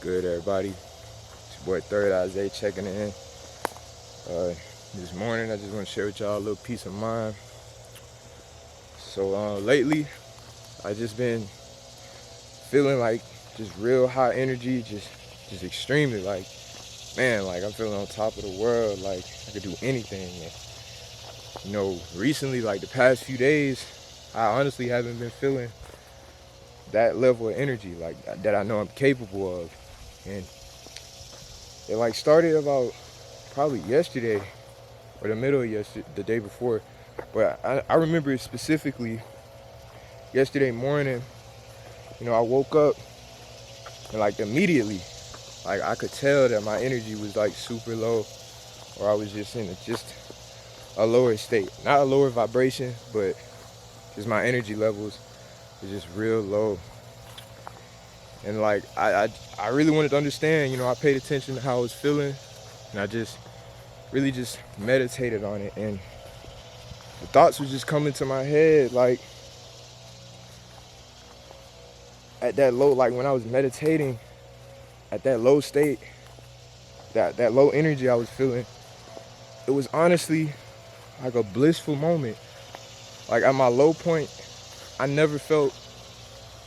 Good, everybody? It's your boy Thirdeyezay checking in. This morning, I just want to share with y'all a little peace of mind. So lately, I just been feeling like just real high energy, just extremely like, man, like I'm feeling on top of the world, like I could do anything. And, recently, like the past few days, I honestly haven't been feeling that level of energy, like that I know I'm capable of. And it like started about probably yesterday or the middle of yesterday, the day before. But I remember it specifically yesterday morning. I woke up and like immediately, like I could tell that my energy was like super low, or I was just in a lower state. Not a lower vibration, but just my energy levels was just real low. And like I really wanted to understand, I paid attention to how I was feeling, and I just really just meditated on it, and the thoughts was just coming to my head like at that low, like when I was meditating at that low state, that low energy I was feeling, it was honestly like a blissful moment. Like at my low point, I never felt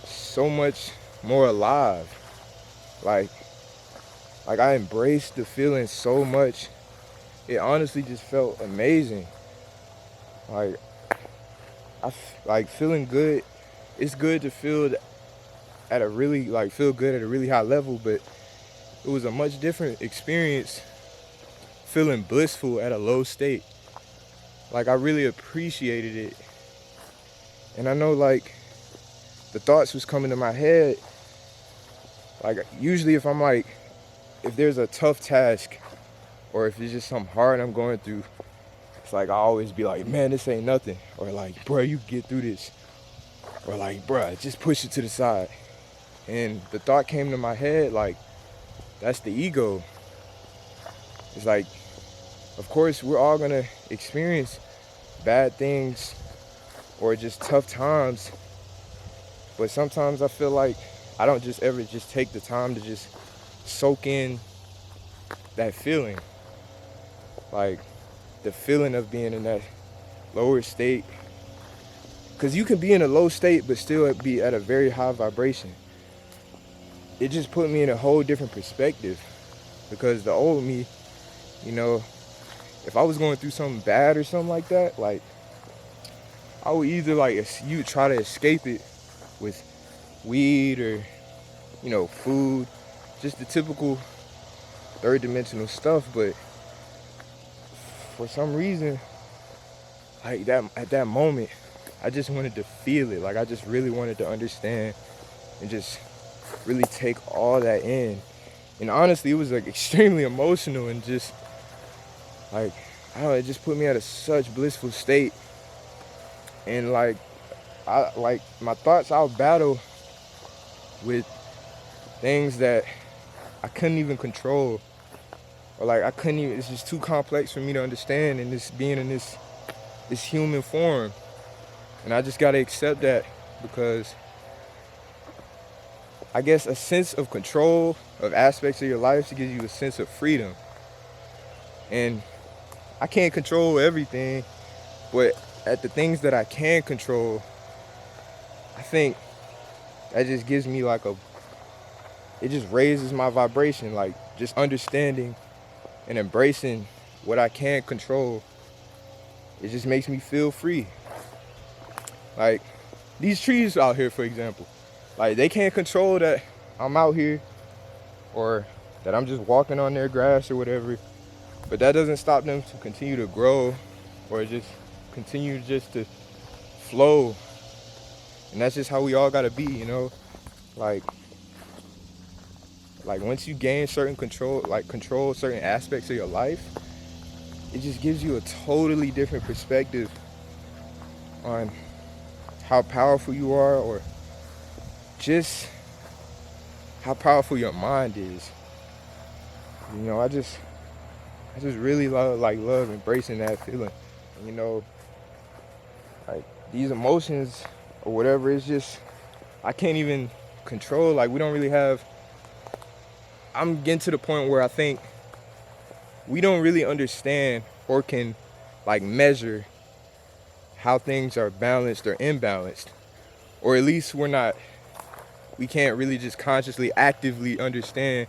so much more alive. Like I embraced the feeling so much. It honestly just felt amazing. Like like feeling good. It's good to feel at a really feel good at a really high level, but it was a much different experience feeling blissful at a low state. Like I really appreciated it. And I know like the thoughts was coming to my head. Like usually if if there's a tough task or if it's just something hard I'm going through, it's like I always be like, man, this ain't nothing. Or like, bro, you get through this. Or like, bro, just push it to the side. And the thought came to my head, like, that's the ego. It's like, of course, we're all gonna experience bad things or just tough times. But sometimes I feel like I don't just ever just take the time to just soak in that feeling. Like the feeling of being in that lower state. Because you can be in a low state but still be at a very high vibration. It just put me in a whole different perspective. Because the old me, if I was going through something bad or something like that, like I would either you try to escape it with weed or food, just the typical third dimensional stuff. But for some reason, like that at that moment, I just wanted to feel it. Like I just really wanted to understand and just really take all that in. And honestly, it was like extremely emotional and just like, I don't know, it just put me at such blissful state. And like my thoughts, I'll battle with things that I couldn't even control, or like I couldn't even, it's just too complex for me to understand in this being in this human form. And I just gotta accept that, because I guess a sense of control of aspects of your life to give you a sense of freedom. And I can't control everything, but at the things that I can control, I think that just gives me it just raises my vibration, like just understanding and embracing what I can control. It just makes me feel free. Like these trees out here, for example, like they can't control that I'm out here or that I'm just walking on their grass or whatever, but that doesn't stop them to continue to grow or just continue just to flow. And that's just how we all gotta be, like once you gain certain control certain aspects of your life, it just gives you a totally different perspective on how powerful you are, or just how powerful your mind is. I just really love embracing that feeling. And, like these emotions or whatever, it's just I can't even control. Like we don't really have I'm getting to the point where I think we don't really understand or can like measure how things are balanced or imbalanced, or at least we can't really just consciously actively understand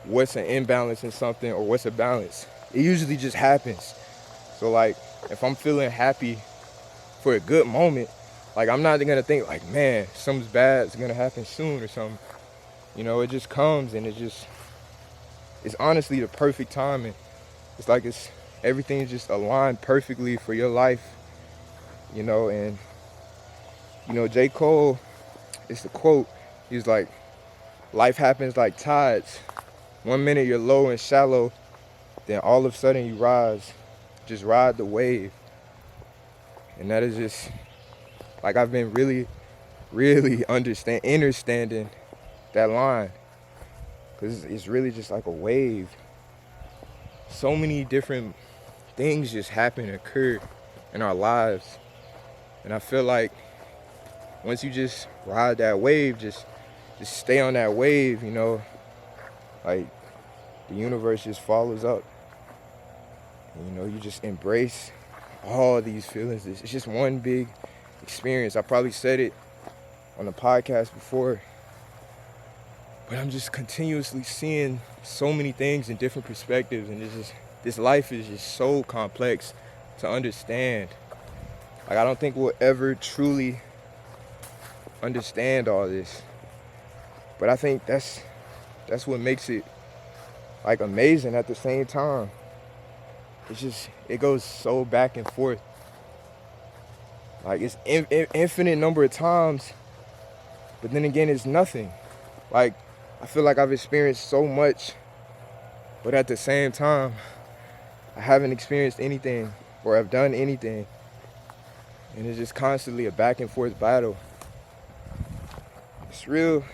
what's an imbalance in something or what's a balance. It usually just happens. So like if I'm feeling happy for a good moment, like I'm not gonna think like, man, something's bad is gonna happen soon or something. You know, it just comes and it's honestly the perfect timing. It's like everything's just aligned perfectly for your life, you know. And you know, J. Cole, it's the quote, he's like, life happens like tides. 1 minute you're low and shallow, then all of a sudden you rise. Just ride the wave. And that is just, like, I've been really, really understanding that line. Because it's really just like a wave. So many different things just happen and occur in our lives. And I feel like once you just ride that wave, just stay on that wave, you know, like the universe just follows up. And, you know, you just embrace all these feelings. It's just one big experience. I probably said it on the podcast before, but I'm just continuously seeing so many things in different perspectives, and this life is just so complex to understand. Like, I don't think we'll ever truly understand all this, but I think that's what makes it like amazing at the same time. It goes so back and forth. Like, it's infinite number of times, but then again, it's nothing. Like, I feel like I've experienced so much, but at the same time, I haven't experienced anything or I've done anything. And it's just constantly a back and forth battle. It's real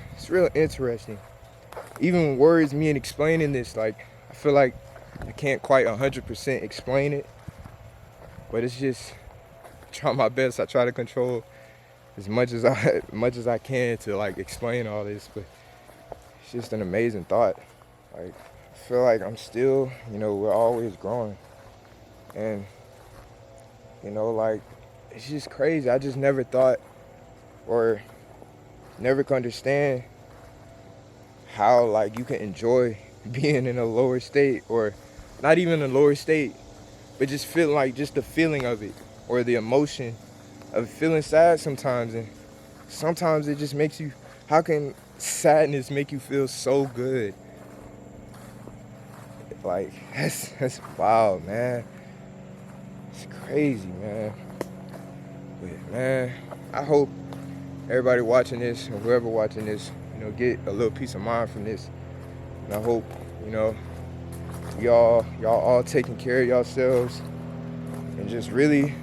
interesting. Even words, me and explaining this, like, I feel like I can't quite 100% explain it, but it's just, I try my best. I try to control as much as I can to like explain all this, but it's just an amazing thought. Like, I feel like I'm still, you know, we're always growing, and you know, like, it's just crazy. I just never thought or never could understand how like you can enjoy being in a lower state, or not even a lower state, but just feeling like just the feeling of it, or the emotion of feeling sad sometimes. And sometimes it just makes you, how can sadness make you feel so good? Like, that's wild, man. It's crazy, man. But man, I hope everybody watching this, or whoever watching this, you know, get a little peace of mind from this. And I hope, you know, y'all all taking care of yourselves and just really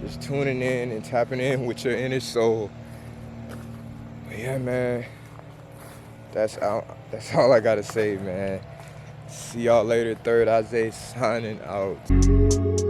just tuning in and tapping in with your inner soul. But yeah, man, that's all I gotta say, man. See y'all later. Thirdeyezay signing out.